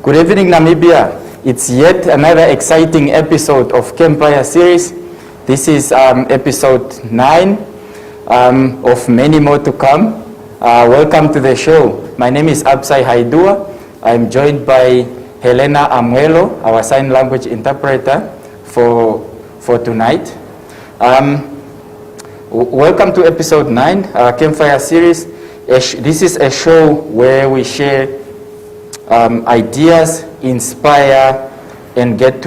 Good evening, Namibia. It's yet another exciting episode of Campfire series. This is episode 9 of many more to come. Welcome to the show. My name is Absai Haidua. I'm joined by Helena Amuelo, our sign language interpreter for tonight. Welcome to episode 9, Campfire series. This is a show where we share ideas, inspire, and get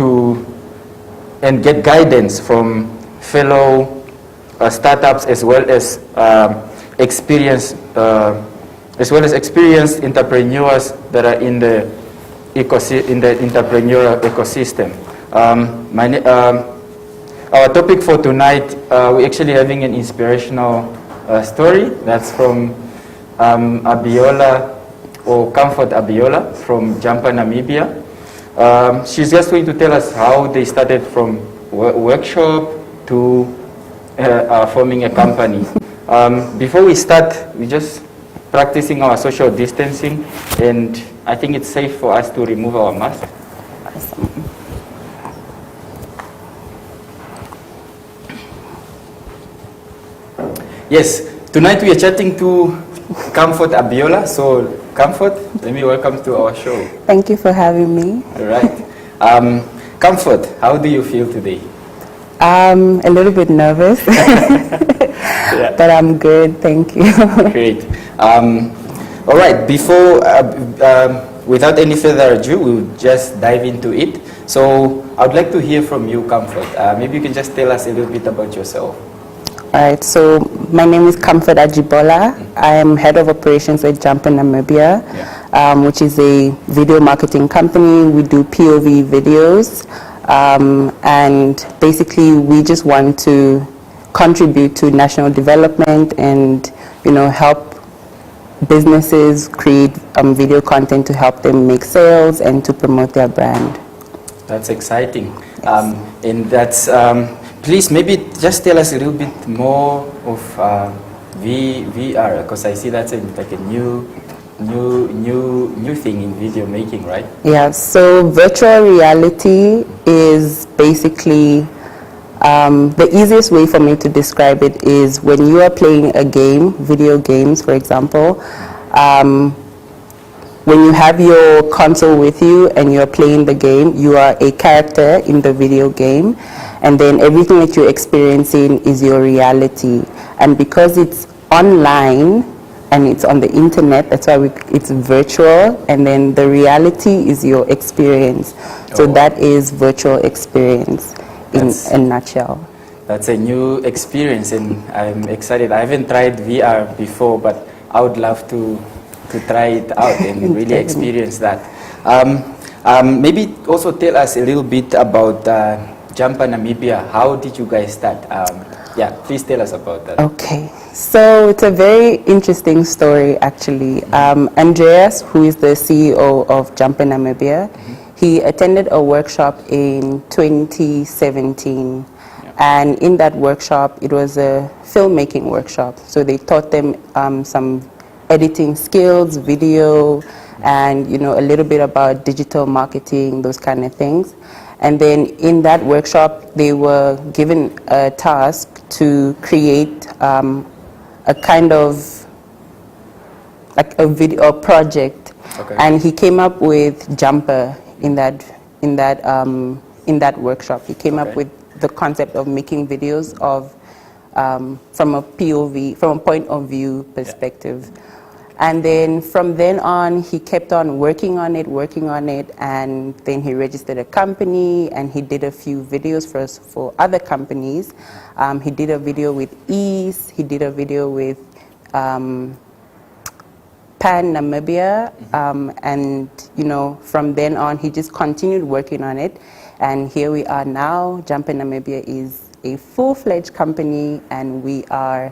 guidance from fellow startups as well as experienced entrepreneurs that are in the entrepreneurial ecosystem. Our topic for tonight, we're actually having an inspirational story that's from Abiola, or Comfort Ajibola from Jumper Namibia. She's just going to tell us how they started from workshop to forming a company. Before we start, we're just practicing our social distancing, and I think it's safe for us to remove our mask. Yes, tonight we are chatting to Comfort Ajibola. So, Comfort, let me welcome to our show. Thank you for having me. All right. Comfort, how do you feel today? A little bit nervous, Yeah. but I'm good, thank you. Great. All right, before, without any further ado, we'll just dive into it. So, I would like to hear from you, Comfort. Maybe you can just tell us a little bit about yourself. All right, so my name is Comfort Ajibola. I'm head of operations at Jumper Namibia, which is a video marketing company. We do POV videos, and basically we just want to contribute to national development and, help businesses create video content to help them make sales and to promote their brand. That's exciting. Yes. And that's, please maybe just tell us a little bit more of VR, because I see that's like a new thing in video making, right? Yeah, so virtual reality is basically, the easiest way for me to describe it is when you are playing a game, video games for example, when you have your console with you and you're playing the game, you are a character in the video game, and then everything that you're experiencing is your reality. And because it's online and it's on the internet, that's why it's virtual, and then the reality is your experience. So that is virtual experience in a nutshell. That's a new experience, and I'm excited. I haven't tried VR before, but I would love to try it out and really experience that. Maybe also tell us a little bit about Jumper Namibia. How did you guys start? Please tell us about that. Okay, so it's a very interesting story actually. Andreas, who is the CEO of Jumper Namibia, he attended a workshop in 2017. And in that workshop, it was a filmmaking workshop. So they taught them some editing skills, video, and a little bit about digital marketing, those kind of things. And then in that workshop, they were given a task to create a kind of like a video project. Okay. And he came up with Jumper in that workshop. He came up with the concept of making videos of from a POV, from a point of view perspective. And then from then on, he kept on working on it, and then he registered a company, and he did a few videos for other companies. He did a video with Ease, he did a video with Pan Namibia, and from then on, he just continued working on it. And here we are now. Jumper Namibia is a full-fledged company, and we are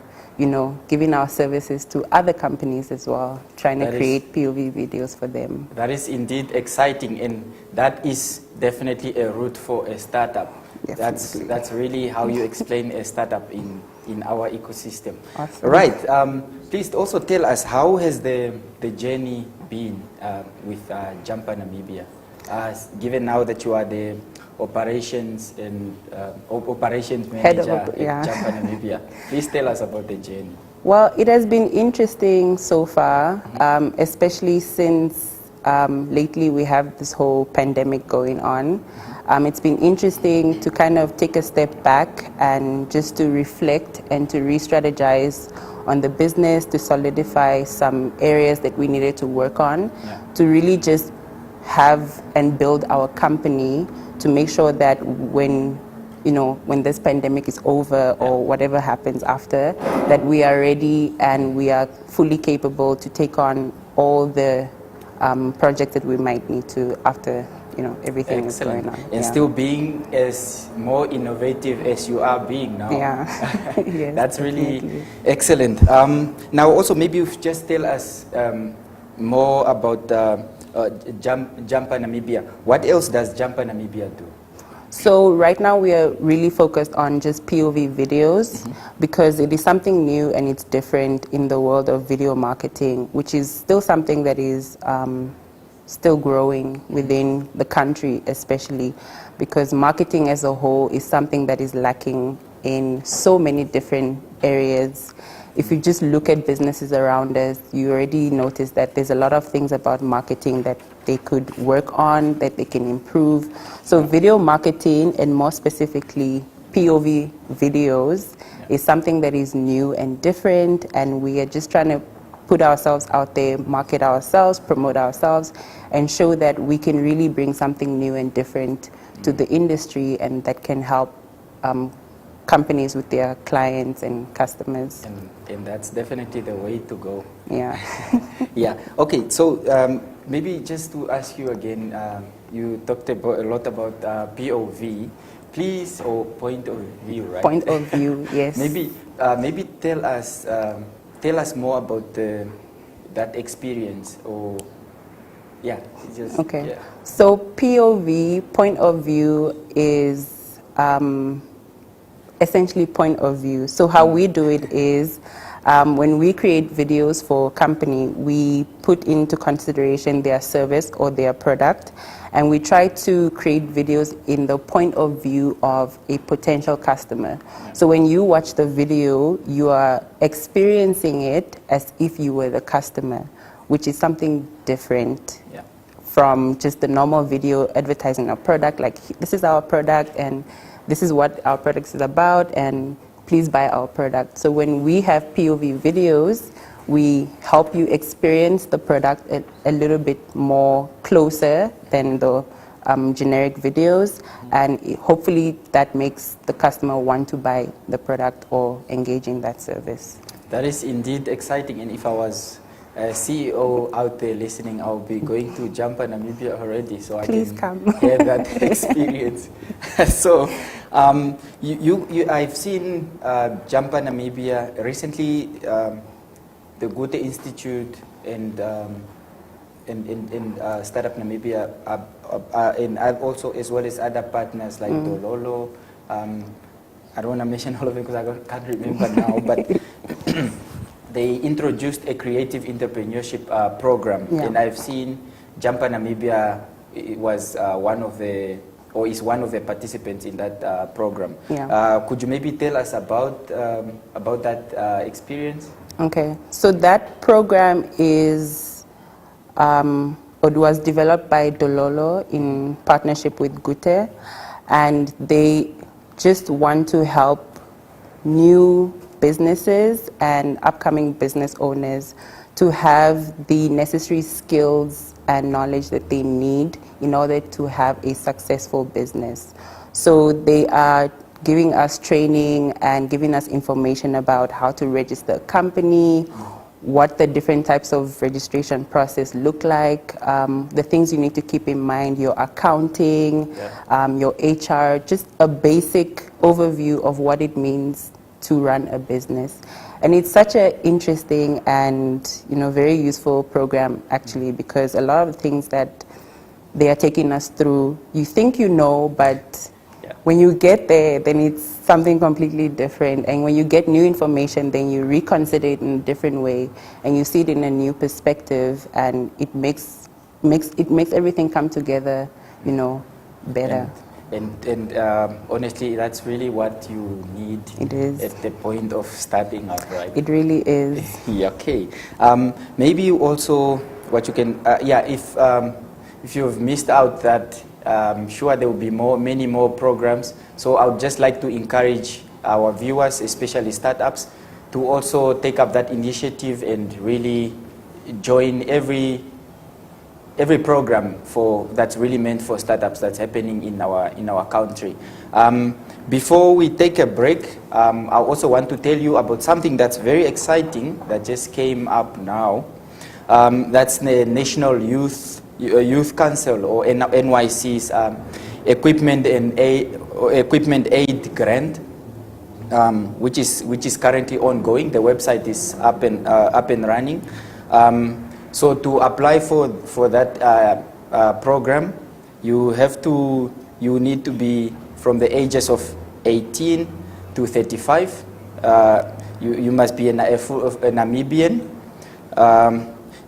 giving our services to other companies as well, trying to create POV videos for them. That is indeed exciting, and that is definitely a route for a startup. That's really how you explain a startup in in our ecosystem. Awesome. Right. Please also tell us, how has the journey been with Jumper Namibia? Given now that you are the operations and operations manager at Jumper Namibia, please tell us about the journey. Well, it has been interesting so far, especially since lately we have this whole pandemic going on. It's been interesting to kind of take a step back and just to reflect and to re-strategize on the business, to solidify some areas that we needed to work on, to really just have and build our company to make sure that when this pandemic is over or whatever happens after, that we are ready and we are fully capable to take on all the projects that we might need to after everything is going on. And still being as more innovative as you are being now. Yeah. Yes, that's really definitely. excellent. Now also maybe you just tell us more about Jumper Namibia. What else does Jumper Namibia do? So right now we are really focused on just POV videos because it is something new and it's different in the world of video marketing, which is still something that is still growing within the country, especially because marketing as a whole is something that is lacking in so many different areas. If you just look at businesses around us, you already notice that there's a lot of things about marketing that they could work on, that they can improve. So video marketing, and more specifically POV videos, is something that is new and different, and we are just trying to put ourselves out there, market ourselves, promote ourselves, and show that we can really bring something new and different to the industry, and that can help companies with their clients and customers. And that's definitely the way to go. Yeah. Yeah. Okay. So maybe just to ask you again, you talked a lot about POV, please, or point of view, right? Point of view, yes. Maybe tell us more about that experience, or just okay. Yeah. So POV, point of view, is essentially point of view. So how we do it is when we create videos for a company, we put into consideration their service or their product, and we try to create videos in the point of view of a potential customer. So when you watch the video, you are experiencing it as if you were the customer, which is something different from just the normal video advertising a product, like this is our product and this is what our product is about, and please buy our product. So when we have POV videos, we help you experience the product a little bit more closer than the generic videos, and hopefully that makes the customer want to buy the product or engage in that service. That is indeed exciting, and if I was a CEO out there listening, I'll be going to Jumper Namibia already, so Please I can come. have that experience. So, I've seen Jumper Namibia recently. The Goethe Institute and Startup Namibia, and I've also, as well as other partners like Dololo. I don't want to mention all of them because I can't remember now, but they introduced a creative entrepreneurship program, and I've seen Jumper Namibia was is one of the participants in that program. Could you maybe tell us about that experience? Okay, so that program is it was developed by Dololo in partnership with Goethe, and they just want to help new businesses and upcoming business owners to have the necessary skills and knowledge that they need in order to have a successful business. So they are giving us training and giving us information about how to register a company, what the different types of registration process look like, the things you need to keep in mind, your accounting, your HR, just a basic overview of what it means to run a business. And it's such an interesting and very useful program, actually, because a lot of the things that they are taking us through, you think you know, but when you get there, then it's something completely different. And when you get new information, then you reconsider it in a different way, and you see it in a new perspective, and it makes everything come together, better. And honestly, that's really what you need It is. at the point of starting up, right? It really is. Yeah, okay. Maybe you also, what you can, if you've missed out that, sure there will be many more programs. So I would just like to encourage our viewers, especially startups, to also take up that initiative and really join every program that's really meant for startups that's happening in our country. Before we take a break, I also want to tell you about something that's very exciting that just came up now. That's the National Youth Council, or NYC's Equipment Aid Grant, which is currently ongoing. The website is up and running. So to apply for that program, you need to be from the ages of 18 to 35. You must be a Namibian.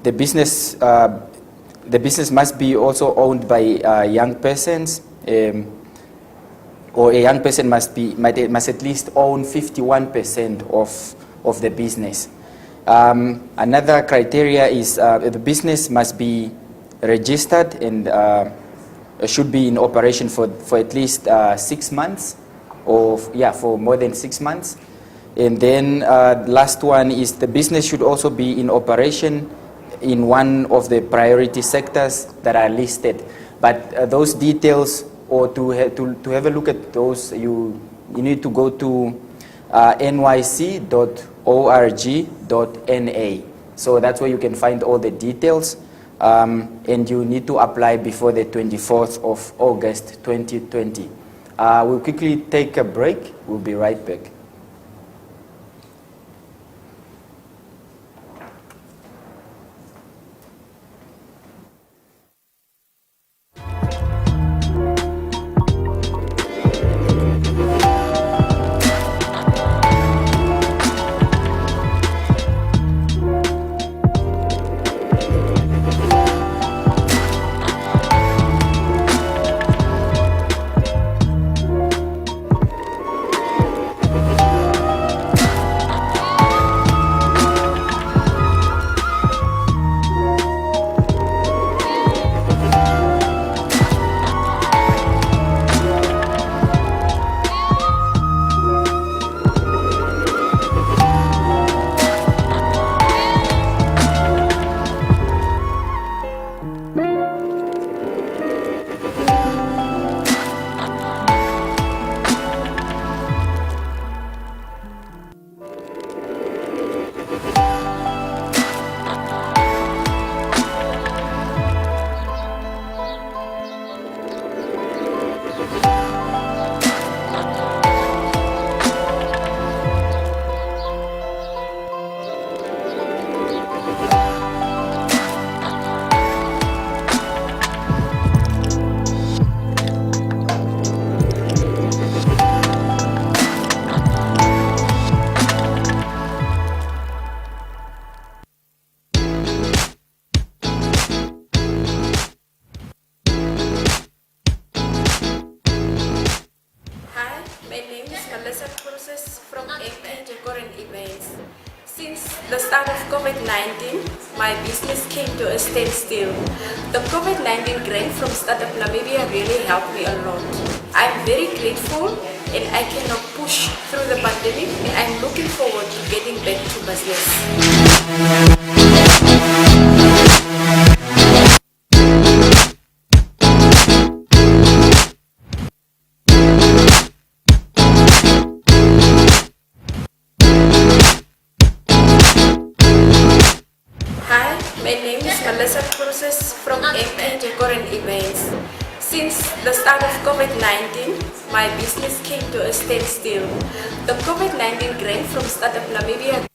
The business must be also owned by young persons, or a young person must at least own 51% of the business. Another criteria is the business must be registered and should be in operation for at least 6 months, or for more than 6 months. And then last one is the business should also be in operation in one of the priority sectors that are listed. But those details, or to have a look at those, you need to go to nyc.org.na. So that's where you can find all the details, and you need to apply before the 24th of August 2020. We'll quickly take a break. We'll be right back. Since the start of COVID-19, my business came to a standstill. The COVID-19 grant from Startup Namibia really helped me a lot. I'm very grateful and I cannot push through the pandemic, and I'm looking forward to getting back to business. Since the start of COVID-19, my business came to a standstill. The COVID-19 grant from Startup Namibia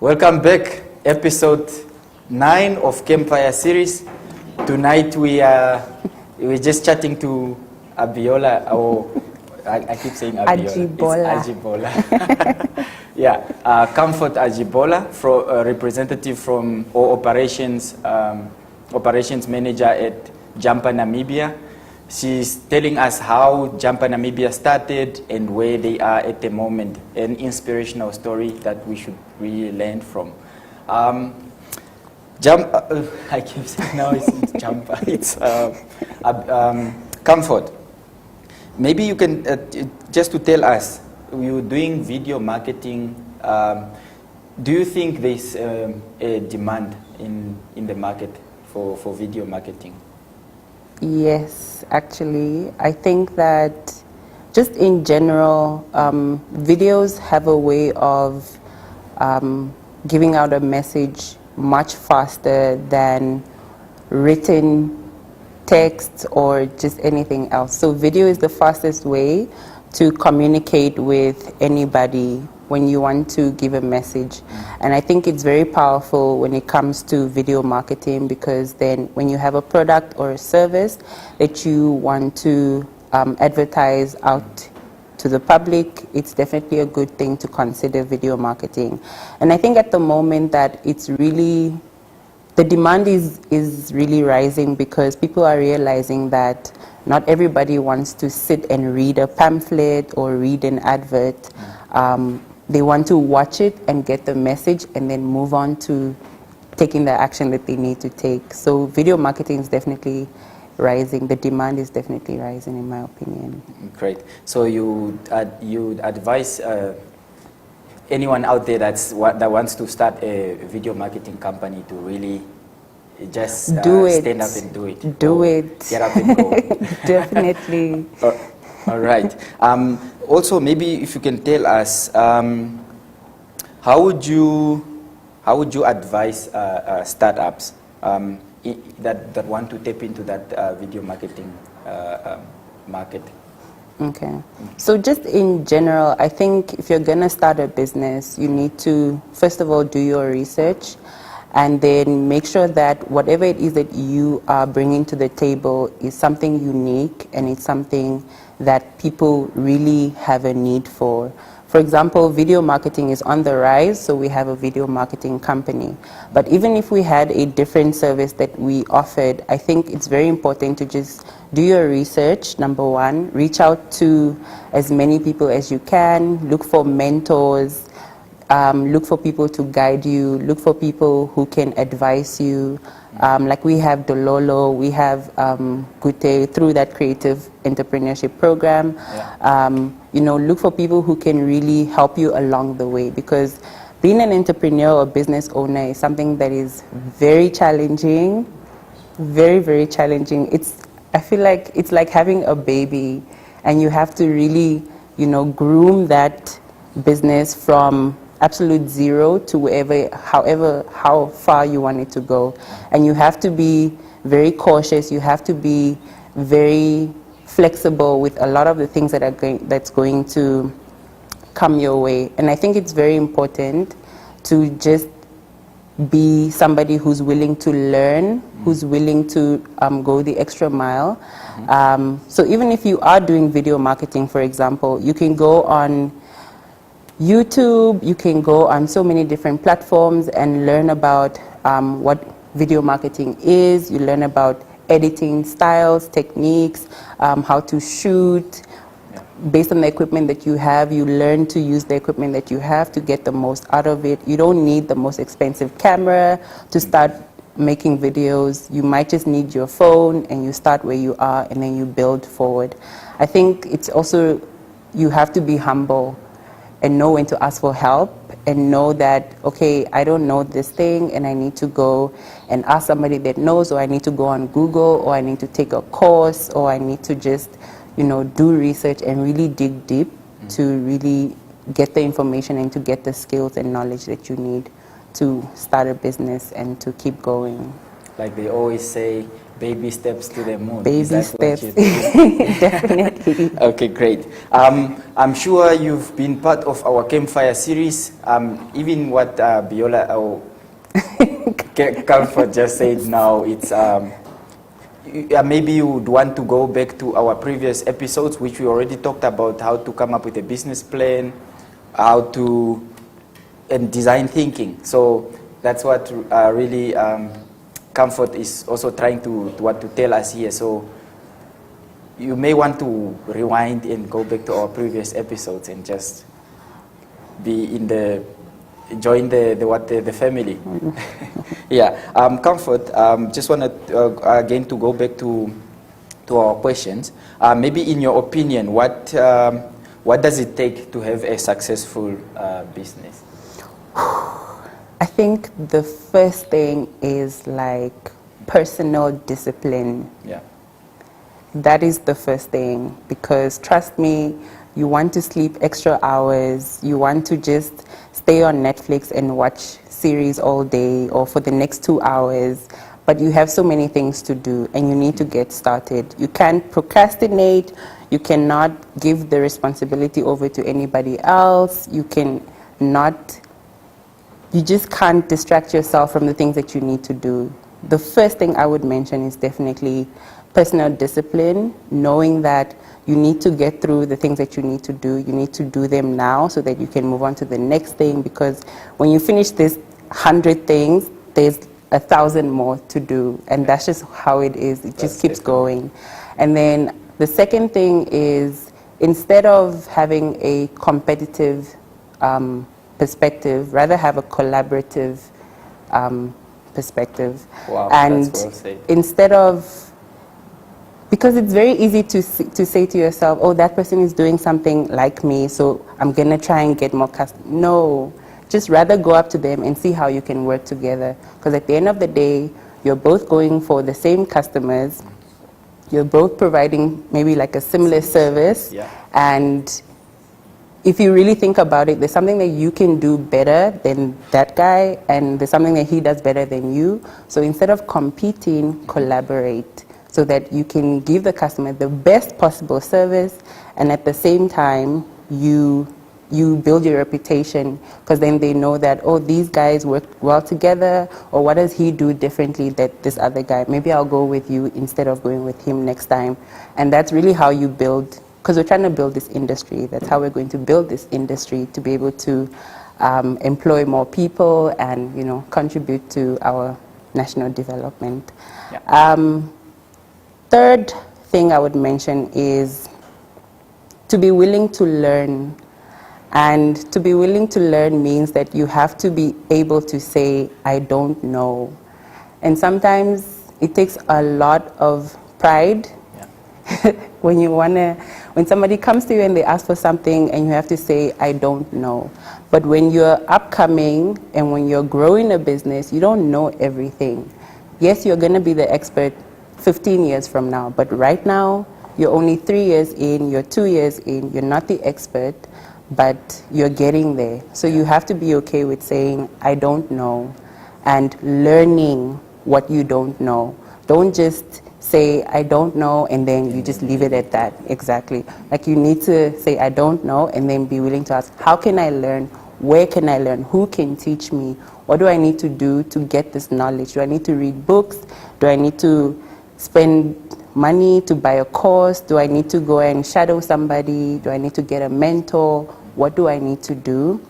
Welcome back, episode 9 of Campfire series. Tonight we're just chatting to Abiola, or I keep saying Abiola. Ajibola. It's Ajibola. Yeah, Comfort Ajibola, representative from or operations manager at Jumper Namibia. She's telling us how Jumper Namibia started and where they are at the moment, an inspirational story that we should really learn from. I keep saying now it's Jumper, it's Comfort. Maybe you can, just to tell us, you're doing video marketing. Do you think there's a demand in the market for video marketing? Yes, actually. I think that just in general, videos have a way of giving out a message much faster than written text or just anything else. So video is the fastest way to communicate with anybody when you want to give a message. And I think it's very powerful when it comes to video marketing, because then when you have a product or a service that you want to advertise out to the public, it's definitely a good thing to consider video marketing. And I think at the moment that it's really, the demand is really rising, because people are realizing that not everybody wants to sit and read a pamphlet or read an advert. They want to watch it and get the message and then move on to taking the action that they need to take. So video marketing is definitely rising. The demand is definitely rising, in my opinion. Great. So you advise anyone out there that wants to start a video marketing company to really just stand up and do it. Do it. Get up and go. Definitely. All right. Also, maybe if you can tell us, how would you advise startups that want to tap into that video marketing market? Okay. So just in general, I think if you're going to start a business, you need to, first of all, do your research, and then make sure that whatever it is that you are bringing to the table is something unique and it's something that people really have a need for. For example, video marketing is on the rise, so we have a video marketing company. But even if we had a different service that we offered, I think it's very important to just do your research, number one, reach out to as many people as you can, look for mentors, look for people to guide you, look for people who can advise you. Like we have Dololo, we have Gute through that creative entrepreneurship program. Yeah. Look for people who can really help you along the way, because being an entrepreneur or business owner is something that is very challenging, very, very challenging. I feel like it's like having a baby, and you have to really, groom that business from absolute zero to how far you want it to go. And you have to be very cautious. You have to be very flexible with a lot of the things that's going to come your way. And I think it's very important to just be somebody who's willing to learn, who's willing to go the extra mile. So even if you are doing video marketing, for example, you can go on YouTube, you can go on so many different platforms and learn about what video marketing is. You learn about editing styles, techniques, how to shoot. Based on the equipment that you have, you learn to use the equipment that you have to get the most out of it. You don't need the most expensive camera to start making videos. You might just need your phone, and you start where you are and then you build forward. I think it's also, you have to be humble and know when to ask for help, and know that, okay, I don't know this thing and I need to go and ask somebody that knows, or I need to go on Google, or I need to take a course, or I need to just, do research and really dig deep to really get the information and to get the skills and knowledge that you need to start a business and to keep going. Like they always say, Baby steps to the moon. Baby Is that what steps. you think? Definitely. Okay, great. I'm sure you've been part of our Campfire series. Even what Biola or Comfort just said now, it's maybe you would want to go back to our previous episodes, which we already talked about how to come up with a business plan, how to and design thinking. So that's what really Comfort is also trying to tell us here. So you may want to rewind and go back to our previous episodes and just be in join the family. Yeah. Comfort. Just want to again to go back to our questions. Maybe in your opinion, what does it take to have a successful business? I think the first thing is like personal discipline. Yeah. That is the first thing, because trust me, you want to sleep extra hours, you want to just stay on Netflix and watch series all day or for the next 2 hours, but you have so many things to do and you need to get started. You can't procrastinate, you cannot give the responsibility over to anybody else, you just can't distract yourself from the things that you need to do. The first thing I would mention is definitely personal discipline, knowing that you need to get through the things that you need to do. You need to do them now so that you can move on to the next thing, because when you finish this 100 things, there's 1,000 more to do, and that's just how it is. It just keeps going. And then the second thing is, instead of having a competitive perspective, rather have a collaborative perspective. Wow, and that's well said. Instead of, because it's very easy to say to yourself, oh, that person is doing something like me, so I'm going to try and get more customers. No, just rather go up to them and see how you can work together. Because at the end of the day, you're both going for the same customers, you're both providing maybe like a similar service, Yeah. and if you really think about it, there's something that you can do better than that guy, and there's something that he does better than you. So instead of competing, collaborate, so that you can give the customer the best possible service, and at the same time, you build your reputation, because then they know that, oh, these guys work well together, or what does he do differently that this other guy? Maybe I'll go with you instead of going with him next time. And that's really how you build, because we're trying to build this industry. That's how we're going to build this industry, to be able to employ more people and, you know, contribute to our national development. Yeah. Third thing I would mention is to be willing to learn. And to be willing to learn means that you have to be able to say, I don't know. And sometimes it takes a lot of pride. Yeah. when somebody comes to you and they ask for something and you have to say, I don't know. But when you're upcoming and when you're growing a business, you don't know everything. Yes, you're going to be the expert 15 years from now, but right now, you're only 3 years in, you're 2 years in, you're not the expert, but you're getting there. So you have to be okay with saying, I don't know, and learning what you don't know. Don't just say, I don't know, and then you just leave it at that. Exactly. Like, you need to say, I don't know, and then be willing to ask, how can I learn? Where can I learn? Who can teach me? What do I need to do to get this knowledge? Do I need to read books? Do I need to spend money to buy a course? Do I need to go and shadow somebody? Do I need to get a mentor? What do I need to do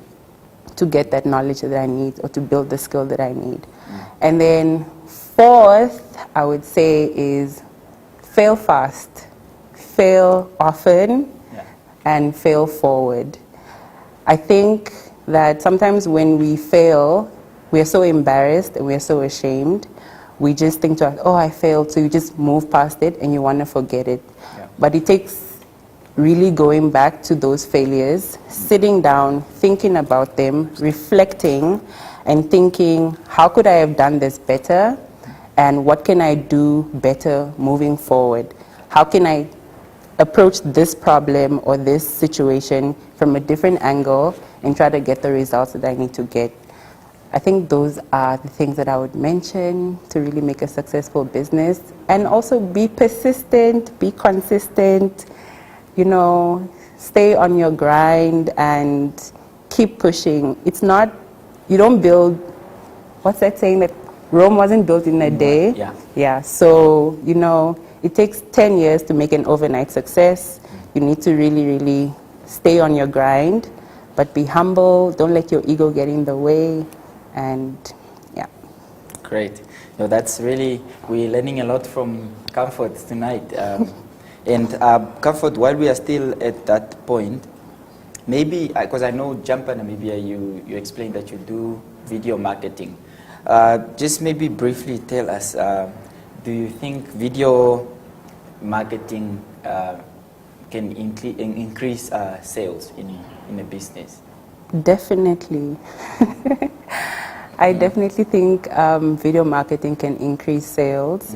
to get that knowledge that I need, or to build the skill that I need? And then fourth, I would say, is fail fast, fail often, and fail forward. I think that sometimes when we fail, we are so embarrassed and we are so ashamed. We just think to us, oh, I failed, so you just move past it and you want to forget it. Yeah. But it takes really going back to those failures, sitting down, thinking about them, reflecting, and thinking, how could I have done this better? And what can I do better moving forward? How can I approach this problem or this situation from a different angle and try to get the results that I need to get? I think those are the things that I would mention to really make a successful business. And also be persistent, be consistent, you know, stay on your grind and keep pushing. It's not, you don't build, what's that saying, that Rome wasn't built in a day? Yeah. Yeah, so, you know, it takes 10 years to make an overnight success. You need to really, really stay on your grind, but be humble, don't let your ego get in the way, and yeah. Great. No, that's really, we're learning a lot from Comfort tonight. And Comfort, while we are still at that point, maybe, because I know Jumper Namibia, you explained that you do video marketing. Just maybe briefly tell us, do you think video marketing can increase sales in a business? Definitely. I definitely think video marketing can increase sales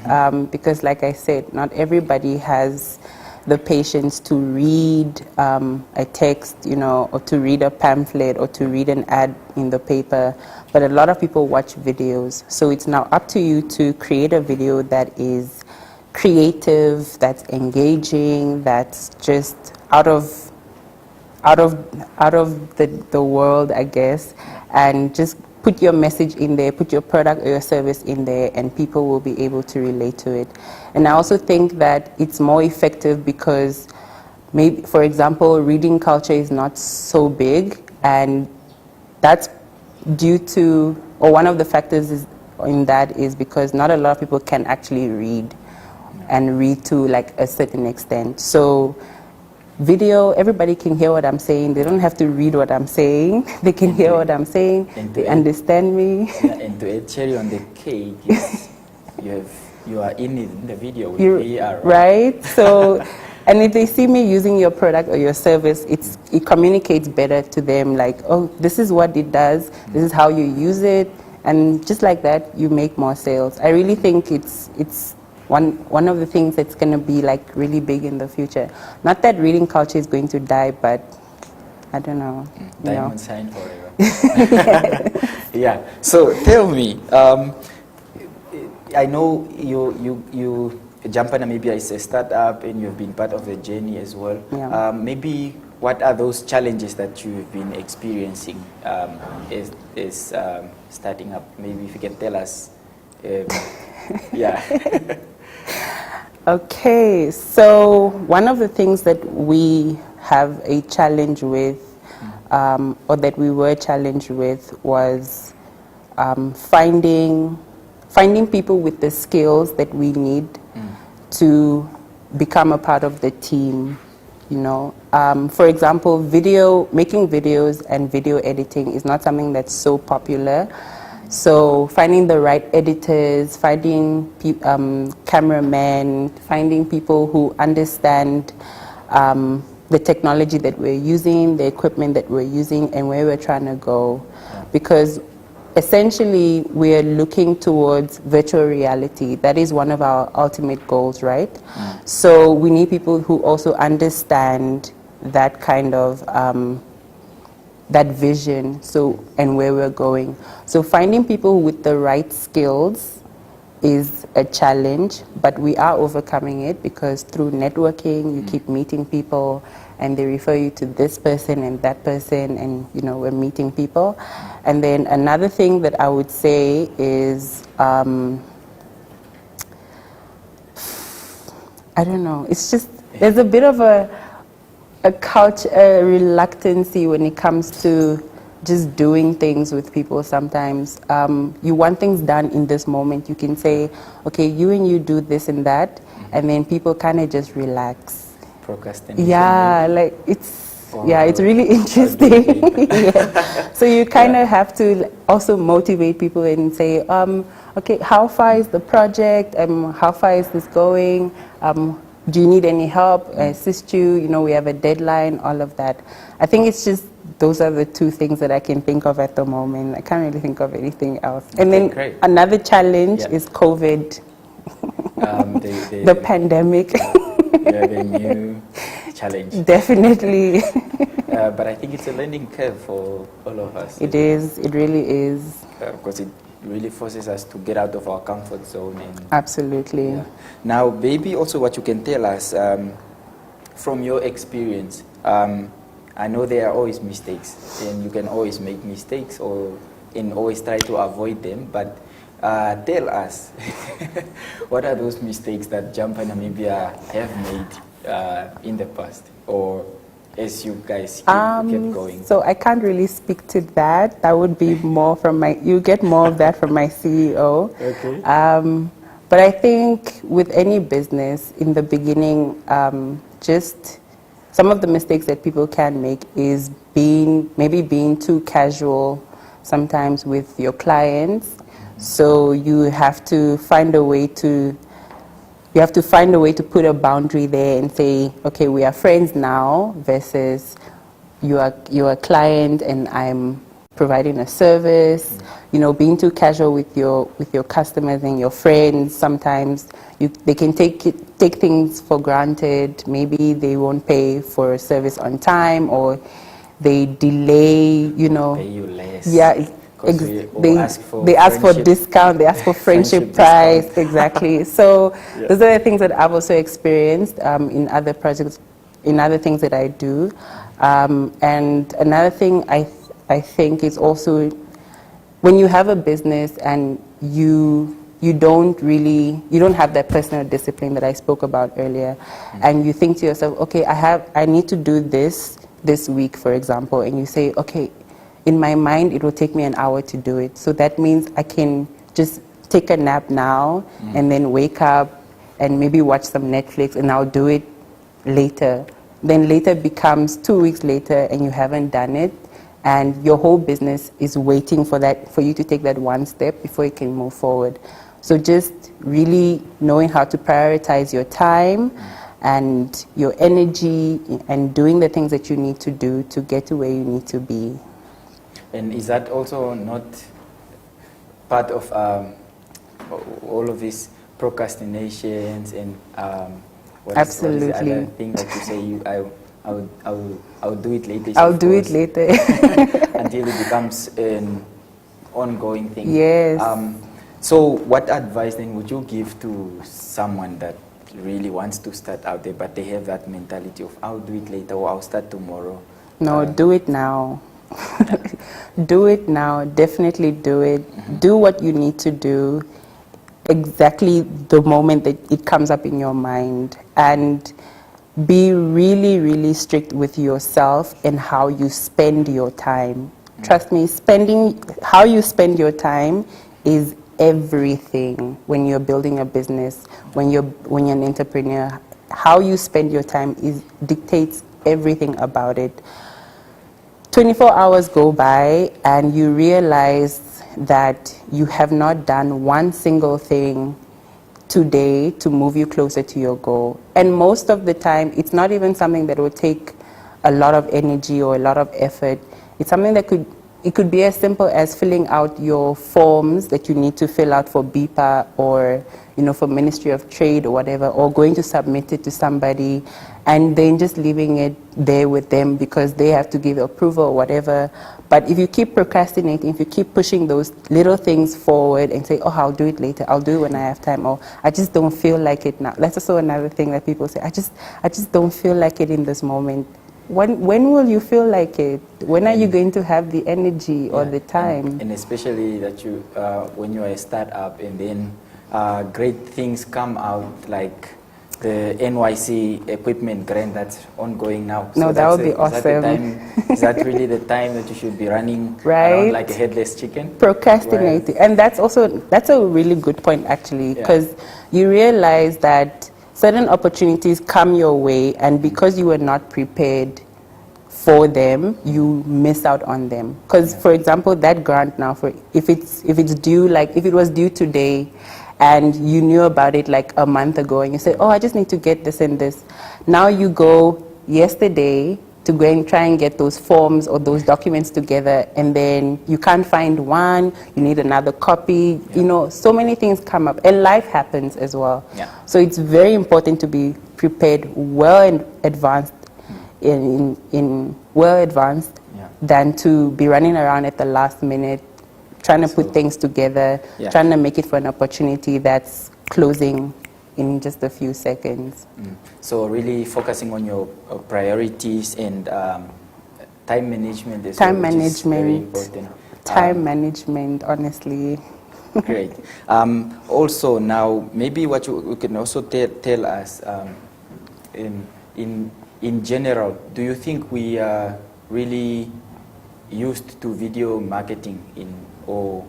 because, like I said, not everybody has the patience to read a text, you know, or to read a pamphlet or to read an ad in the paper. But a lot of people watch videos. So it's now up to you to create a video that is creative, that's engaging, that's just out of the world, I guess, and just put your message in there, put your product or your service in there, and people will be able to relate to it. And I also think that it's more effective because maybe, for example, reading culture is not so big, and that's due to, or one of the factors in that is because not a lot of people can actually read and read to like a certain extent. So video, everybody can hear what I'm saying. They don't have to read what I'm saying. They can hear what I'm saying. They understand me. Yeah, and to add cherry on the cake, you are in the video with AR, right? So, and if they see me using your product or your service, it communicates better to them. Like, oh, this is what it does. This is how you use it, and just like that, you make more sales. I really think it's one of the things that's going to be like really big in the future. Not that reading culture is going to die, but I don't know. Diamond sign forever. Yeah. So tell me, I know you Jumper Namibia is a startup and you've been part of the journey as well. Yeah. Maybe what are those challenges that you've been experiencing as starting up? Maybe if you can tell us. Yeah. Okay, so one of the things that we have a challenge with, or that we were challenged with, was finding people with the skills that we need to become a part of the team. You know, for example, making videos and video editing is not something that's so popular. So finding the right editors, finding cameramen, finding people who understand the technology that we're using, the equipment that we're using, and where we're trying to go. Because essentially we're looking towards virtual reality. That is one of our ultimate goals, right? So we need people who also understand that kind of that vision, and where we're going. So finding people with the right skills is a challenge, but we are overcoming it because through networking, you keep meeting people and they refer you to this person and that person, and you know, we're meeting people. And then another thing that I would say is, I don't know, it's just, there's a bit of a reluctancy when it comes to just doing things with people sometimes. You want things done in this moment. You can say, okay, you and you do this and that, and then people kind of just relax. Procrastination. Yeah, like it's really interesting. Yeah. So you kind of have to also motivate people and say, okay, how far is the project? How far is this going? Do you need any help? I assist you? You know, we have a deadline, all of that. I think it's just, those are the two things that I can think of at the moment. I can't really think of anything else. And then another challenge is COVID, the pandemic. Yeah, the new challenge. Definitely. but I think it's a learning curve for all of us. It is. It really is. Because it really forces us to get out of our comfort zone. And, absolutely. Yeah. Now, maybe also what you can tell us from your experience. I know there are always mistakes, and you can always make mistakes and always try to avoid them. But tell us, what are those mistakes that Jumper Namibia have made in the past, or as you guys kept going? So I can't really speak to that. That would be more from you get more of that from my CEO. Okay. But I think with any business, in the beginning, just some of the mistakes that people can make is maybe being too casual sometimes with your clients. So you have to find a way to put a boundary there and say, okay, we are friends now versus you are a client and I'm providing a service. You know, being too casual with your customers and your friends, sometimes they can take things for granted. Maybe they won't pay for a service on time, or they delay, you know. Pay you less. Yeah, they ask for discount, they ask for friendship price, exactly. So those are the things that I've also experienced in other projects, in other things that I do. And another thing I think is also when you have a business and you don't have that personal discipline that I spoke about earlier, and you think to yourself, okay, I need to do this week, for example, and you say, okay, in my mind it will take me an hour to do it, so that means I can just take a nap now and then wake up and maybe watch some Netflix, and I'll do it later. Then later becomes 2 weeks later and you haven't done it, and your whole business is waiting for you to take that one step before you can move forward. So just really knowing how to prioritize your time and your energy and doing the things that you need to do to get to where you need to be. And is that also not part of all of these procrastinations and Absolutely. what is the other thing that you say I'll do it later? I'll do it later. Until it becomes an ongoing thing. Yes. So what advice then would you give to someone that really wants to start out there, but they have that mentality of I'll do it later or I'll start tomorrow? No, do it now. Do it now. Definitely do it. Do what you need to do exactly the moment that it comes up in your mind, and be really, really strict with yourself and how you spend your time. Trust me, how you spend your time is everything when you're building a business, when you're an entrepreneur. How you spend your time dictates everything about it. 24 hours go by and you realize that you have not done one single thing today to move you closer to your goal. And most of the time, it's not even something that will take a lot of energy or a lot of effort. It's something that could be as simple as filling out your forms that you need to fill out for BIPA or for Ministry of Trade or whatever, or going to submit it to somebody and then just leaving it there with them because they have to give approval or whatever. But if you keep procrastinating, if you keep pushing those little things forward and say, oh, I'll do it later, I'll do it when I have time, or I just don't feel like it now. That's also another thing that people say, I just don't feel like it in this moment. When will you feel like it? When are you going to have the energy or the time? And especially that when you are a startup and then great things come out like the NYC equipment grant that's ongoing now. No, so that would be awesome. Is that really the time that you should be running right? around like a headless chicken? Procrastinating. Right. And that's a really good point actually, because you realize that certain opportunities come your way, and because you were not prepared for them, you miss out on them. Because, for example, that grant now, if it's due, like if it was due today, and you knew about it like a month ago, and you said, oh, I just need to get this and this. Now you go yesterday to go and try and get those forms or those documents together, and then you can't find one, you need another copy, so many things come up, and life happens as well. Yeah. So it's very important to be prepared well in advance in well advanced Yeah. than to be running around at the last minute, trying to put things together, Yeah. trying to make it for an opportunity that's closing in just a few seconds. So really focusing on your priorities and time management is Time very management, important. time management, honestly. Great. Also now, maybe what you can also tell us in general, do you think we are really used to video marketing or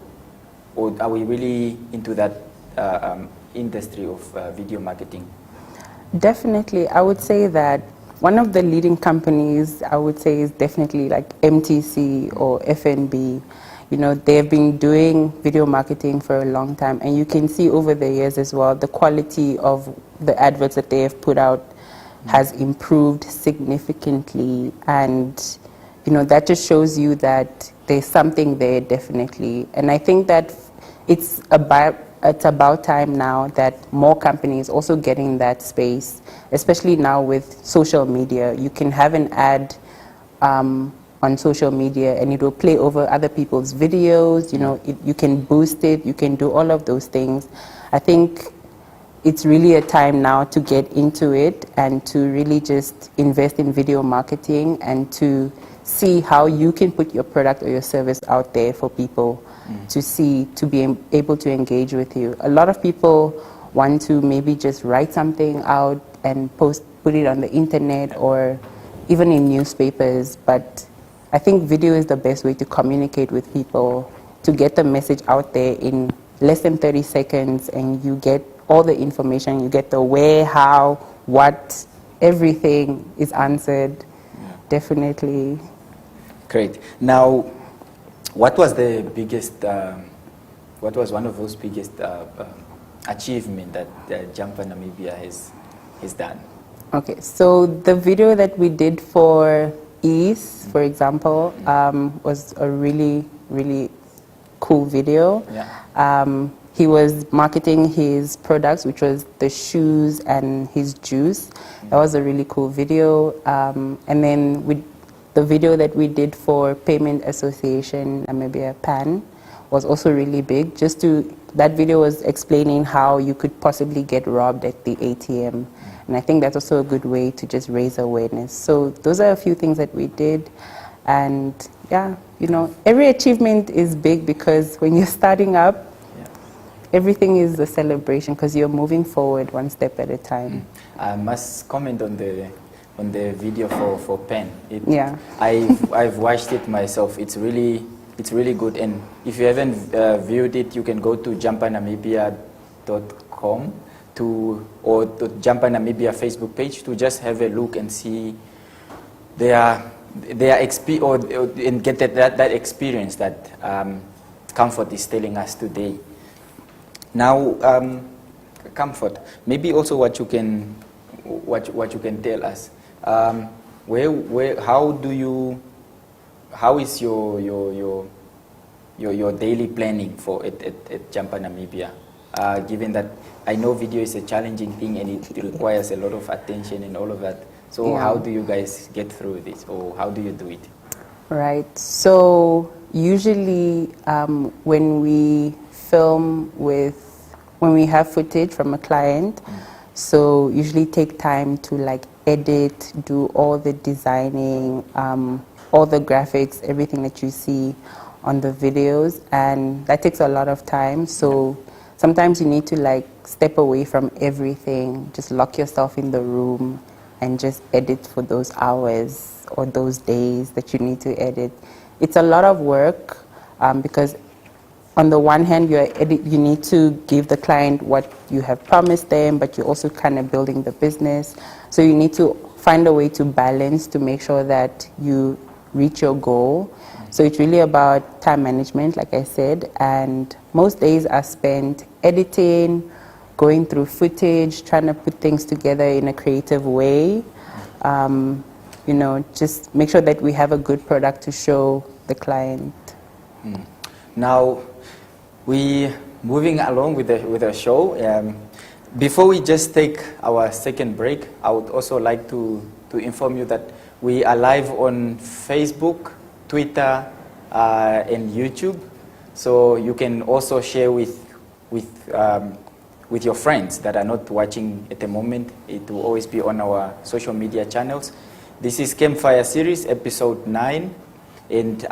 are we really into that industry of video marketing? Definitely, I would say that one of the leading companies, I would say, is definitely like MTC or FNB. You know, they've been doing video marketing for a long time, and you can see over the years as well, the quality of the adverts that they have put out has improved significantly, and you know, that just shows you that there's something there, definitely. And I think that it's about time now that more companies also get in that space, especially now with social media. You can have an ad on social media and it will play over other people's videos. You know, you can boost it, you can do all of those things. I think it's really a time now to get into it and to really just invest in video marketing and to see how you can put your product or your service out there for people to see, to be able to engage with you. A lot of people want to maybe just write something out and put it on the internet or even in newspapers, but I think video is the best way to communicate with people, to get the message out there in less than 30 seconds, and you get all the information, you get the where, how, what, everything is answered. Definitely. Great. Now, what was the biggest, what was one of those biggest achievement that Jumper Namibia has done? Okay, so the video that we did for Ease, for example, was a really, really cool video. Yeah. He was marketing his products, which was the shoes and his juice. That was a really cool video. And then the video that we did for Payment Association Namibia PAN was also really big. That video was explaining how you could possibly get robbed at the ATM. And I think that's also a good way to just raise awareness. So those are a few things that we did. And yeah, you know, every achievement is big because when you're starting up, everything is a celebration because you're moving forward one step at a time. I must comment on the video for PAN. I've watched it myself. It's really good. And if you haven't viewed it, you can go to jumperNamibia.com or the Jumper Namibia Facebook page to just have a look and see and get that experience that Comfort is telling us today. Now, Comfort, maybe also what you can tell us. How is your daily planning at Jumper Namibia? Given that I know video is a challenging thing and it requires a lot of attention and all of that. So how do you guys get through this, or how do you do it? Right. So usually when we have footage from a client, so usually take time to like edit, do all the designing, all the graphics, everything that you see on the videos, and that takes a lot of time. So sometimes you need to like step away from everything, just lock yourself in the room and just edit for those hours or those days that you need to edit. It's a lot of work because on the one hand, you need to give the client what you have promised them, but you're also kind of building the business. So you need to find a way to balance to make sure that you reach your goal. So it's really about time management, like I said, and most days are spent editing, going through footage, trying to put things together in a creative way. You know, just make sure that we have a good product to show the client. Now, we moving along with the show. Before we just take our second break, I would also like to inform you that We are live on Facebook, Twitter, and YouTube. So you can also share with your friends that are not watching at the moment. It will always be on our social media channels. This is Campfire series, episode 9, and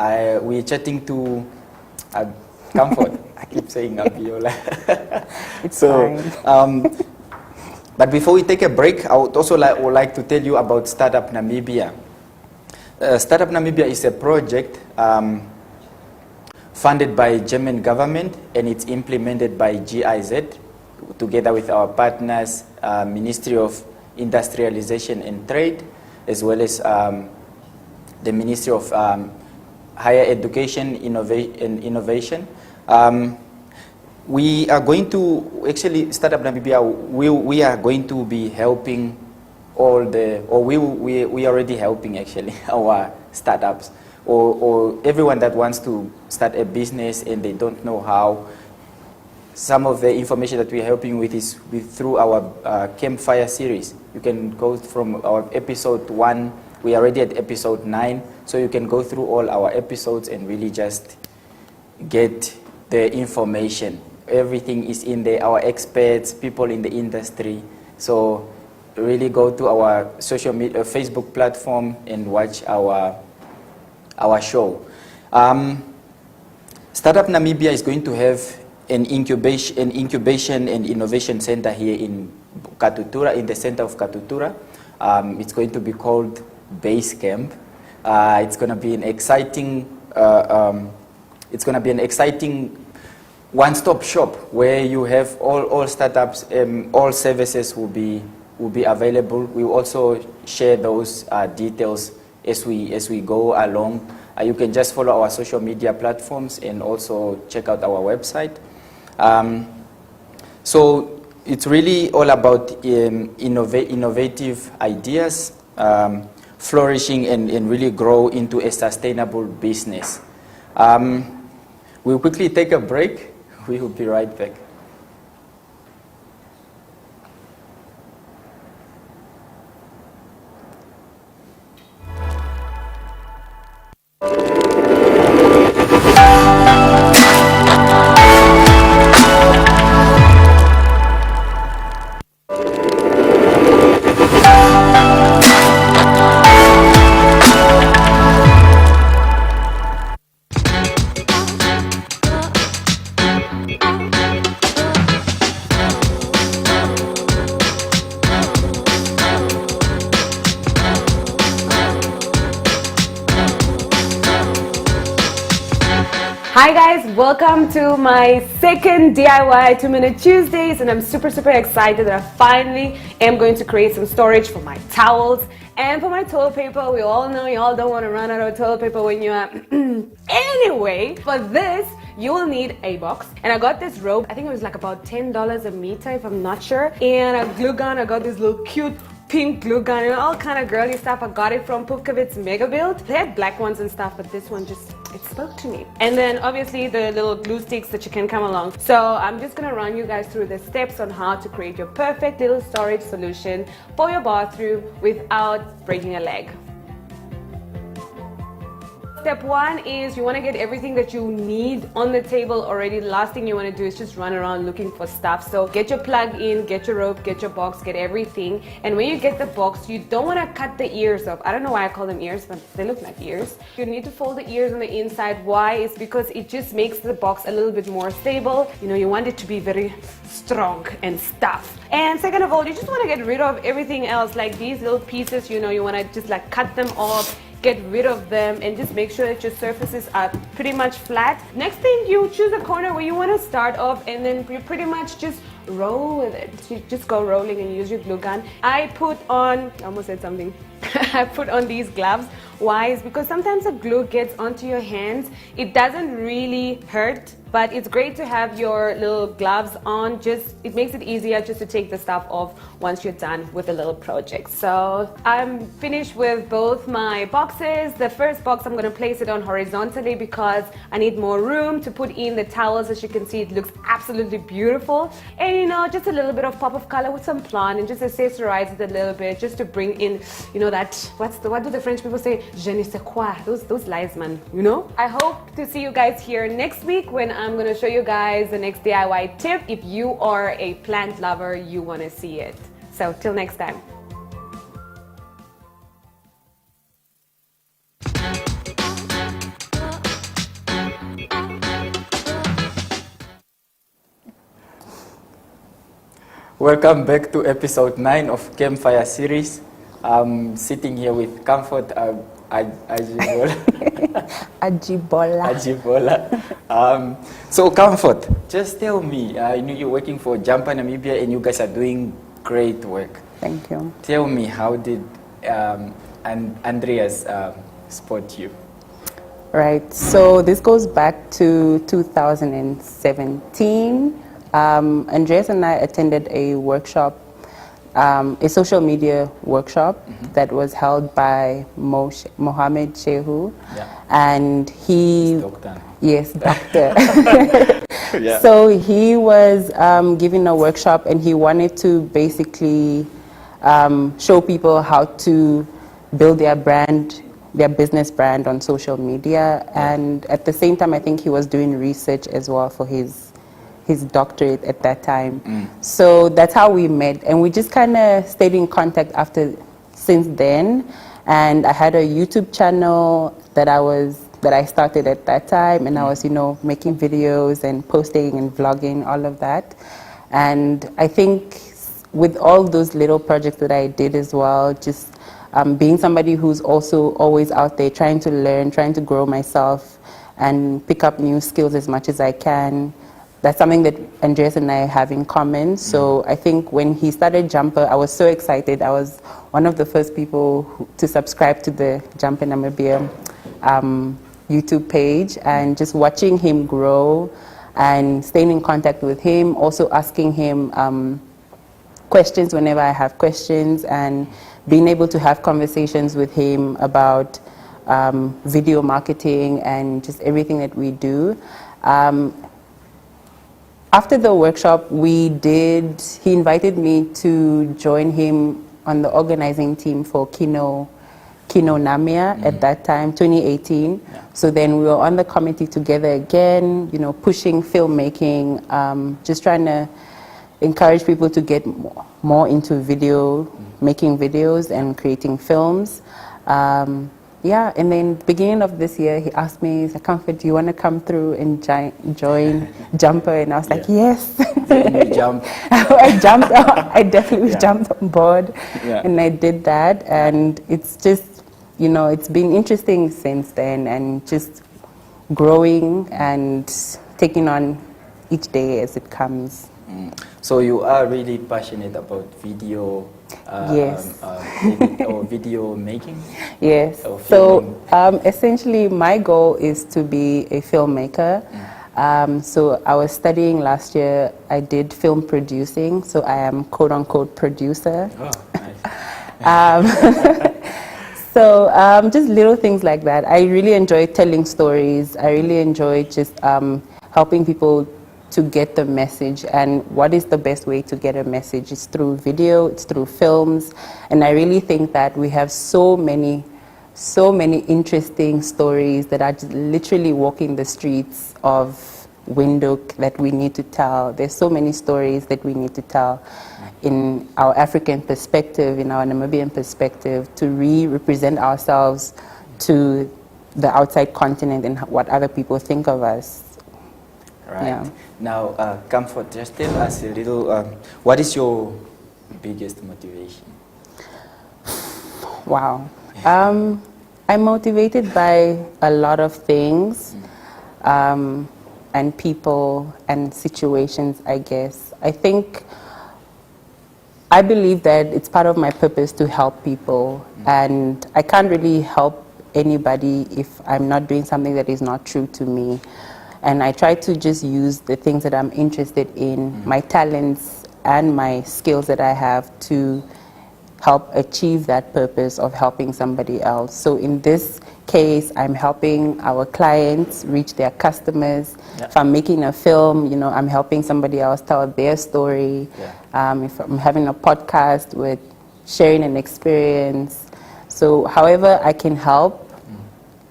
we're chatting to Comfort. I keep saying Abiola. It's fine. But before we take a break, I would also like to tell you about Startup Namibia. Startup Namibia is a project funded by German government, and it's implemented by GIZ together with our partners, Ministry of Industrialization and Trade, as well as the Ministry of Higher Education and Innovation. We are going to, actually, Startup Namibia, we are going to be helping we already helping actually our startups or everyone that wants to start a business and they don't know how. Some of the information that we're helping with is through our Campfire series. You can go from our episode 1, we are already at episode 9, so you can go through all our episodes and really just get the information. Everything is in there, our experts, people in the industry. So really go to our social media, Facebook platform and watch our show. Startup Namibia is going to have an incubation and innovation center here in Katutura, in the center of Katutura. It's going to be called Base Camp. It's going to be an exciting one-stop shop where you have all startups, all services will be available. We will also share those details as we go along. You can just follow our social media platforms and also check out our website. So it's really all about innovative ideas, flourishing and really grow into a sustainable business. We'll quickly take a break. We will be right back. Hi guys, welcome to my second DIY 2-Minute Tuesdays, and I'm super excited that I finally am going to create some storage for my towels and for my toilet paper. We all know y'all don't want to run out of toilet paper when you are anyway. For this you will need a box, and I got this rope. I think it was like about $10 a meter if I'm not sure, and a glue gun. I got this little cute pink glue gun and all kind of girly stuff. I got it from Pupkavit's Mega Build. They had black ones and stuff, but this one it spoke to me. And then obviously the little glue sticks that you can come along. So I'm just gonna run you guys through the steps on how to create your perfect little storage solution for your bathroom without breaking a leg. Step 1 is you want to get everything that you need on the table already. The last thing you want to do is just run around looking for stuff. So get your plug in, get your rope, get your box, get everything. And when you get the box, you don't want to cut the ears off. I don't know why I call them ears, but they look like ears. You need to fold the ears on the inside. Why? It's because it just makes the box a little bit more stable. You know, you want it to be very strong and stuff. And second of all, you just want to get rid of everything else, like these little pieces. You know, you want to just like cut them off, get rid of them, and just make sure that your surfaces are pretty much flat. Next thing, you choose a corner where you want to start off, and then you pretty much just roll with it. You just go rolling and use your glue gun. I put on, I almost said something. I put on these gloves. Why? Is because sometimes the glue gets onto your hands. It doesn't really hurt but it's great to have your little gloves on. It makes it easier just to take the stuff off once you're done with the little project. So I'm finished with both my boxes. The first box, I'm going to place it on horizontally because I need more room to put in the towels. As you can see, it looks absolutely beautiful. And you know, just a little bit of pop of color with some plant and just accessorize it a little bit just to bring in, you know, that, what do the French people say? Je ne sais quoi. Those lies, man, you know? I hope to see you guys here next week when I'm going to show you guys the next DIY tip. If you are a plant lover, you want to see it. So till next time. Welcome back to episode 9 of Campfire series. I'm sitting here with Comfort Ajibola. Ajibola. So Comfort, just tell me, I know you're working for Jumper Namibia and you guys are doing great work. Thank you. Tell me, how did Andreas spot you? Right, so this goes back to 2017. Andreas and I attended a workshop, a social media workshop that was held by Mohammed Shehu, and he, Doctor. yes, doctor. Yeah. So he was giving a workshop, and he wanted to basically show people how to build their brand, their business brand on social media, and at the same time, I think he was doing research as well for his doctorate at that time. So that's how we met, and we just kind of stayed in contact since then. And I had a YouTube channel that I started at that time, and I was, you know, making videos and posting and vlogging, all of that. And I think with all those little projects that I did as well, just being somebody who's also always out there trying to learn, trying to grow myself and pick up new skills as much as I can. That's something that Andreas and I have in common. So I think when he started Jumper, I was so excited. I was one of the first people to subscribe to the Jumper Namibia YouTube page, and just watching him grow and staying in contact with him, also asking him questions whenever I have questions, and being able to have conversations with him about video marketing and just everything that we do. After the workshop, he invited me to join him on the organizing team for Kino Namia at that time, 2018. Yeah. So then we were on the committee together again, you know, pushing filmmaking, just trying to encourage people to get more into making videos and creating films. Yeah, and then beginning of this year, he asked me, he's like, Comfort, do you want to come through and join Jumper? And I was like, yes. You jump. I jumped. I definitely jumped on board, and I did that. And it's just, you know, it's been interesting since then, and just growing and taking on each day as it comes. So you are really passionate about video, yes, or video making? Yes. So essentially, my goal is to be a filmmaker. So I was studying last year. I did film producing, so I am quote unquote producer. Oh, nice. So just little things like that. I really enjoy telling stories. I really enjoy just helping people to get the message, and what is the best way to get a message? It's through video, it's through films, and I really think that we have so many interesting stories that are just literally walking the streets of Windhoek that we need to tell. There's so many stories that we need to tell in our African perspective, in our Namibian perspective, to represent ourselves to the outside continent and what other people think of us. Right. Yeah. Now, Comfort, just tell us a little, what is your biggest motivation? Wow. I'm motivated by a lot of things, and people and situations, I guess. I believe that it's part of my purpose to help people, and I can't really help anybody if I'm not doing something that is not true to me. And I try to just use the things that I'm interested in, my talents and my skills that I have to help achieve that purpose of helping somebody else. So in this case, I'm helping our clients reach their customers. Yeah. If I'm making a film, you know, I'm helping somebody else tell their story. Yeah. If I'm having a podcast with sharing an experience. So however I can help,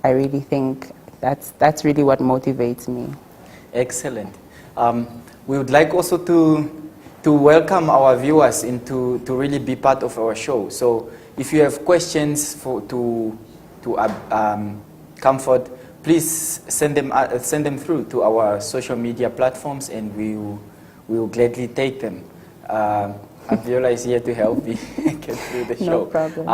I really think that's really what motivates me. Excellent. We would like also to welcome our viewers to really be part of our show. So if you have questions to Comfort, please send them through to our social media platforms, and we will gladly take them. Abiola is here to help me get through the show. No problem.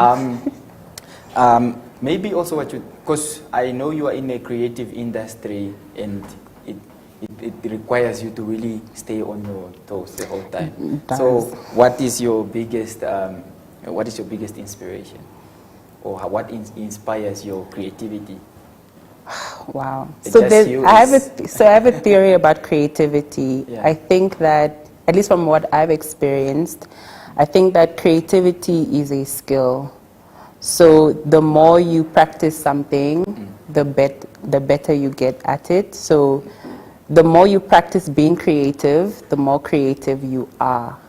Maybe also because I know you are in a creative industry, and it requires you to really stay on your toes the whole time. So what is your biggest inspiration, or what inspires your creativity? Wow. So I have a theory about creativity. Yeah. I think that, at least from what I've experienced, I think that creativity is a skill. So the more you practice something, the better you get at it. So the more you practice being creative, the more creative you are.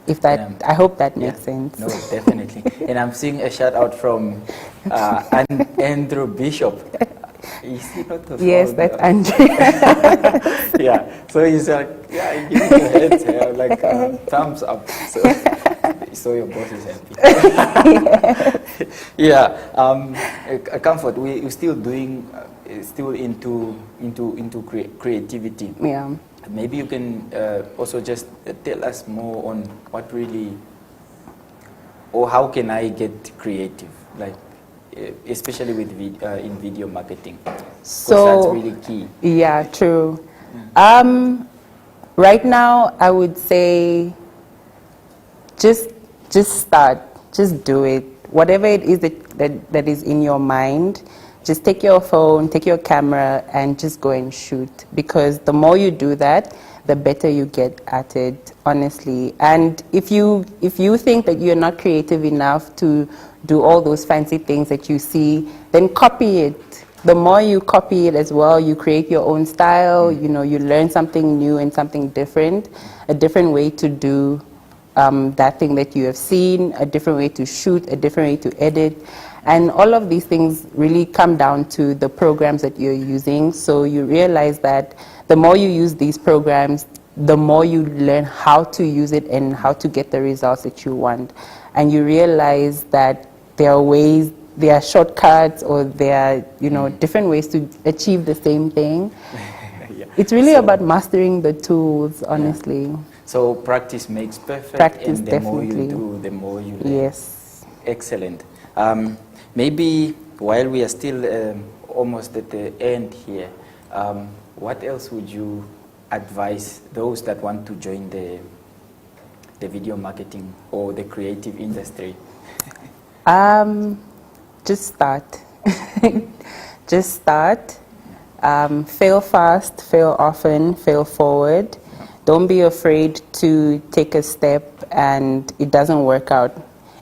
If that, I hope that makes sense. No, definitely. And I'm seeing a shout out from Andrew Bishop. Is he not the Yes, founder? that's Andrea. Yeah. So he's like, yeah, give me your hands here, like thumbs up. So your boss is happy. Yeah. Comfort, we're still doing, still into creativity. Yeah. Maybe you can also just tell us more on what really, or how can I get creative, like especially with in video marketing. So that's really key. Yeah, true. Right now, I would say just start, just do it. Whatever it is that is in your mind, just take your phone, take your camera, and just go and shoot. Because the more you do that, the better you get at it, honestly. And if you think that you're not creative enough to do all those fancy things that you see, then copy it. The more you copy it as well, you create your own style. You know, you learn something new and something different, a different way to do that thing that you have seen, a different way to shoot, a different way to edit. And all of these things really come down to the programs that you're using. So you realize that the more you use these programs, the more you learn how to use it and how to get the results that you want. And you realize that there are ways, there are shortcuts, or there are, different ways to achieve the same thing. Yeah. It's really about mastering the tools, honestly. Yeah. So practice makes perfect, Practice, and the definitely. more you do, the more you learn. Yes. Excellent. Maybe while we are still almost at the end here, what else would you advise those that want to join the video marketing or the creative industry? Just start. Just start. Fail fast, fail often, fail forward. Don't be afraid to take a step and it doesn't work out.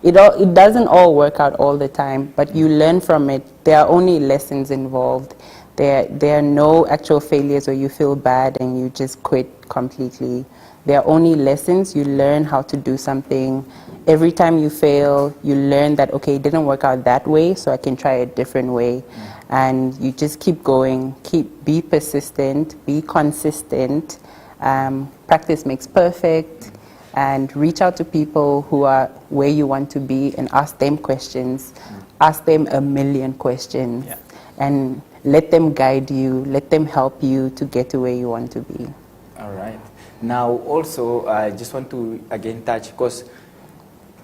It doesn't all work out all the time, but you learn from it. There are only lessons involved. There are no actual failures where you feel bad and you just quit completely. There are only lessons. You learn how to do something. Every time you fail, you learn that, okay, it didn't work out that way, so I can try a different way. And you just keep going, be persistent, be consistent. Practice makes perfect. And reach out to people who are where you want to be and ask them questions. Ask them a million questions. Yeah. And let them guide you, let them help you to get to where you want to be. All right. Now, also, I just want to again touch, because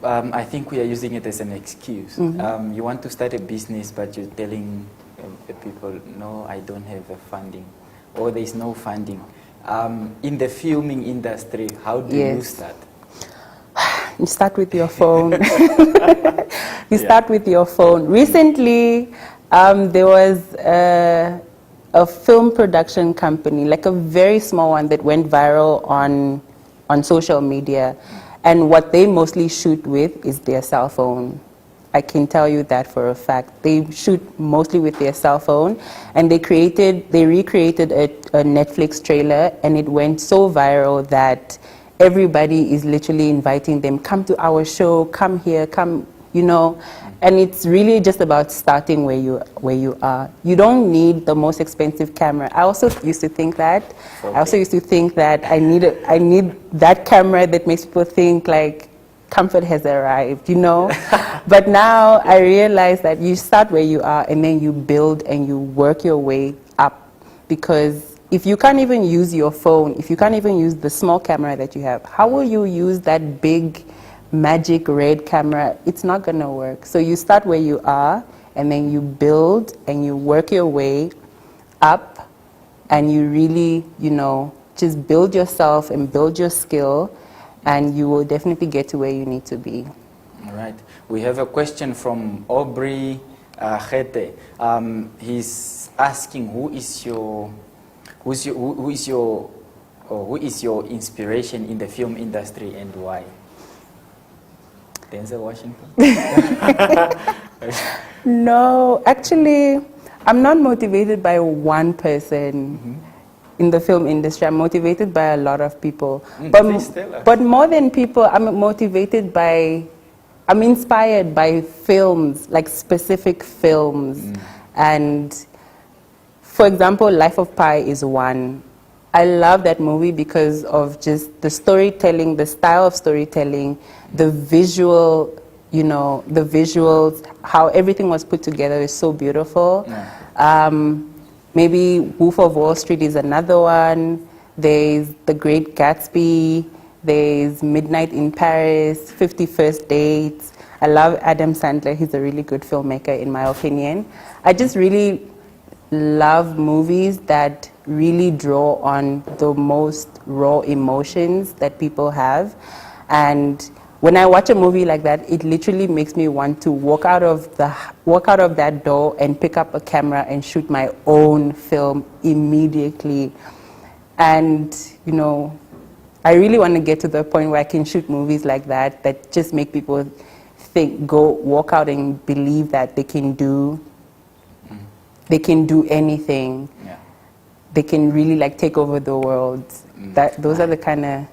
I think we are using it as an excuse. You want to start a business, but you're telling people, no, I don't have the funding, or there is no funding. In the filming industry, how do you start? You start with your phone. You start with your phone. Recently, there was a film production company, like a very small one that went viral on social media. And what they mostly shoot with is their cell phone. I can tell you that for a fact. They shoot mostly with their cell phone, and they recreated a Netflix trailer, and it went so viral that everybody is literally inviting them, come to our show, come here, come, you know. And it's really just about starting where you are. You don't need the most expensive camera. I also used to think that. Okay. I also used to think that I need that camera that makes people think like Comfort has arrived, you know. But now I realize that you start where you are and then you build and you work your way up. Because if you can't even use your phone, if you can't even use the small camera that you have, how will you use that big magic red camera? It's not going to work. So you start where you are and then you build and you work your way up, and you really, you know, just build yourself and build your skill, and you will definitely get to where you need to be. All right. We have a question from Aubrey Khete. He's asking who is your inspiration in the film industry and why? Denzel Washington? No, actually, I'm not motivated by one person in the film industry. I'm motivated by a lot of people. But more than people, I'm inspired by films, like specific films. And for example, Life of Pi is one. I love that movie because of just the storytelling, the style of storytelling, the visual, you know, the visuals, how everything was put together is so beautiful. Maybe Wolf of Wall Street is another one. There's The Great Gatsby. There's Midnight in Paris, 50 First Dates. I love Adam Sandler. He's a really good filmmaker, in my opinion. I just really love movies that really draw on the most raw emotions that people have. And when I watch a movie like that, it literally makes me want to walk out of that door and pick up a camera and shoot my own film immediately. And, you know, I really want to get to the point where I can shoot movies like that, that just make people walk out and believe that they can do anything. Yeah. They can really like take over the world. Those are the kind of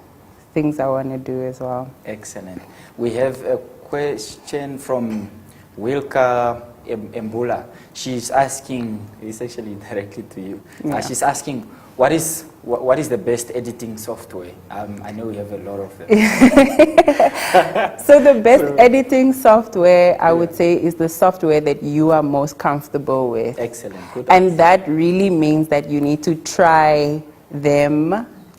things I want to do as well. Excellent. We have a question from Wilka Mbula. She's asking, it's actually directly to you. Yeah. She's asking, what is the best editing software? I know we have a lot of them. So the best editing software, I would say, is the software that you are most comfortable with. Excellent. Good. And that really means that you need to try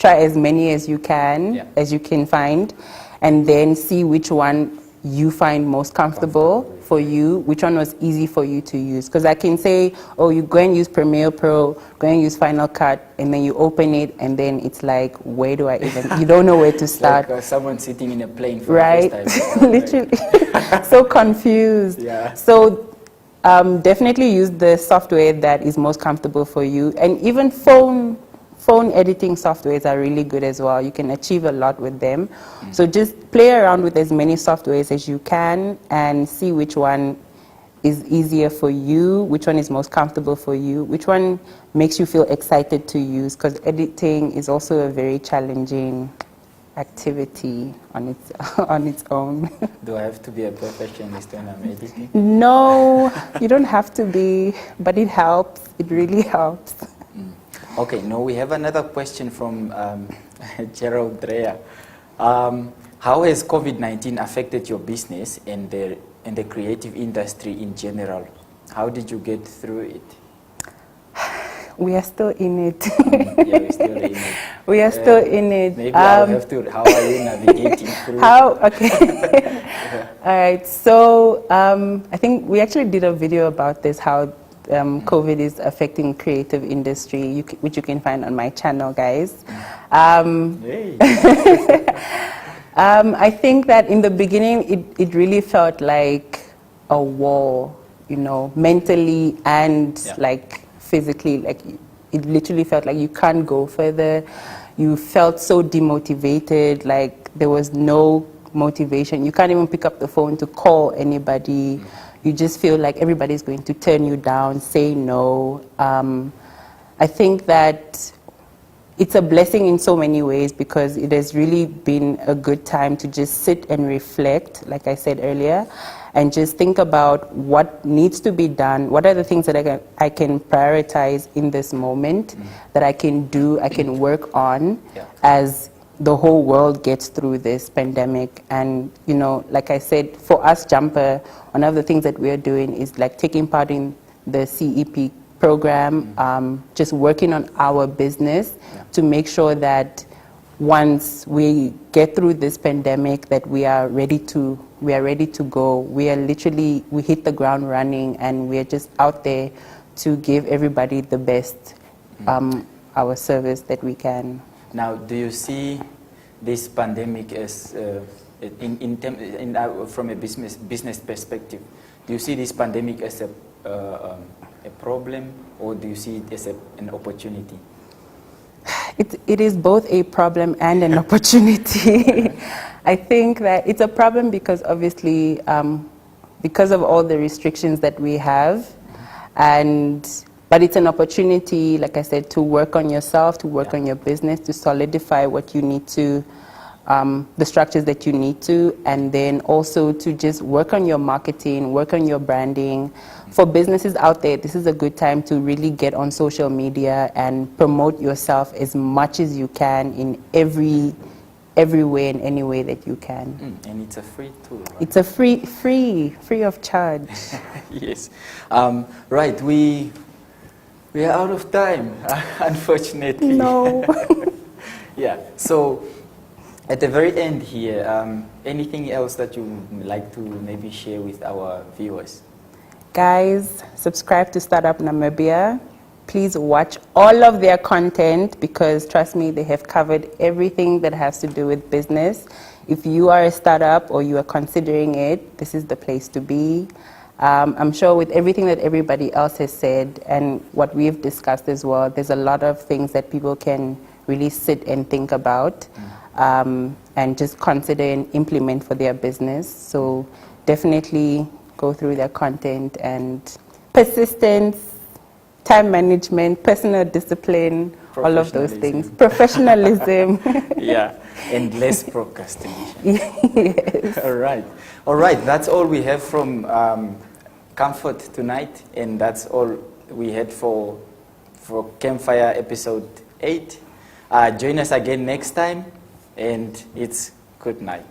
as many as you can, as you can find, and then see which one you find most comfortable for you, which one was easy for you to use. Because I can say, oh, you go and use Premiere Pro, go and use Final Cut, and then you open it, and then it's like, where do I even, you don't know where to start. Like someone sitting in a plane for the first time. Literally, so confused. Yeah. So definitely use the software that is most comfortable for you. And even phone editing softwares are really good as well. You can achieve a lot with them. So just play around with as many softwares as you can and see which one is easier for you, which one is most comfortable for you, which one makes you feel excited to use, because editing is also a very challenging activity on its own. Do I have to be a perfectionist when I'm editing? No, you don't have to be, but it helps. It really helps. Okay, now we have another question from Gerald Dreyer. How has COVID-19 affected your business and the creative industry in general? How did you get through it? We are still in it. Yeah, we're still in it. We are still in it. Maybe I'll have to. How are you navigating through it? Okay. All right. So I think we actually did a video about this, how COVID is affecting creative industry, which you can find on my channel, guys. I think that in the beginning, it really felt like a war, you know, mentally and like physically. Like it literally felt like you can't go further. You felt so demotivated, like there was no motivation. You can't even pick up the phone to call anybody. You just feel like everybody's going to turn you down, say no. I think that it's a blessing in so many ways because it has really been a good time to just sit and reflect, like I said earlier, and just think about what needs to be done, what are the things that I can prioritize in this moment, that I can do, I can work on as the whole world gets through this pandemic. And, you know, like I said, for us, Jumper, one of the things that we're doing is like taking part in the CEP program, just working on our business to make sure that once we get through this pandemic that we are ready to go. We hit the ground running, and we are just out there to give everybody the best our service that we can. Now, do you see this pandemic as from a business perspective? Do you see this pandemic as a problem, or do you see it as an opportunity? It is both a problem and an opportunity. I think that it's a problem because obviously, because of all the restrictions that we have, but it's an opportunity, like I said, to work on yourself, to work on your business, to solidify what you need to, the structures that you need to, and then also to just work on your marketing, work on your branding. For businesses out there, this is a good time to really get on social media and promote yourself as much as you can in every way and any way that you can. And it's a free tool, right? It's a free of charge. Yes. Right, we are out of time, unfortunately. No. Yeah, so at the very end here, anything else that you would like to maybe share with our viewers? Guys, subscribe to Startup Namibia. Please watch all of their content because, trust me, they have covered everything that has to do with business. If you are a startup or you are considering it, this is the place to be. I'm sure with everything that everybody else has said and what we've discussed as well, there's a lot of things that people can really sit and think about and just consider and implement for their business. So definitely go through their content, and persistence, time management, personal discipline, all of those things. Professionalism. Yeah, and less procrastination. Yes. All right, that's all we have from Comfort tonight, and that's all we had for Campfire episode 8. Join us again next time, and it's good night.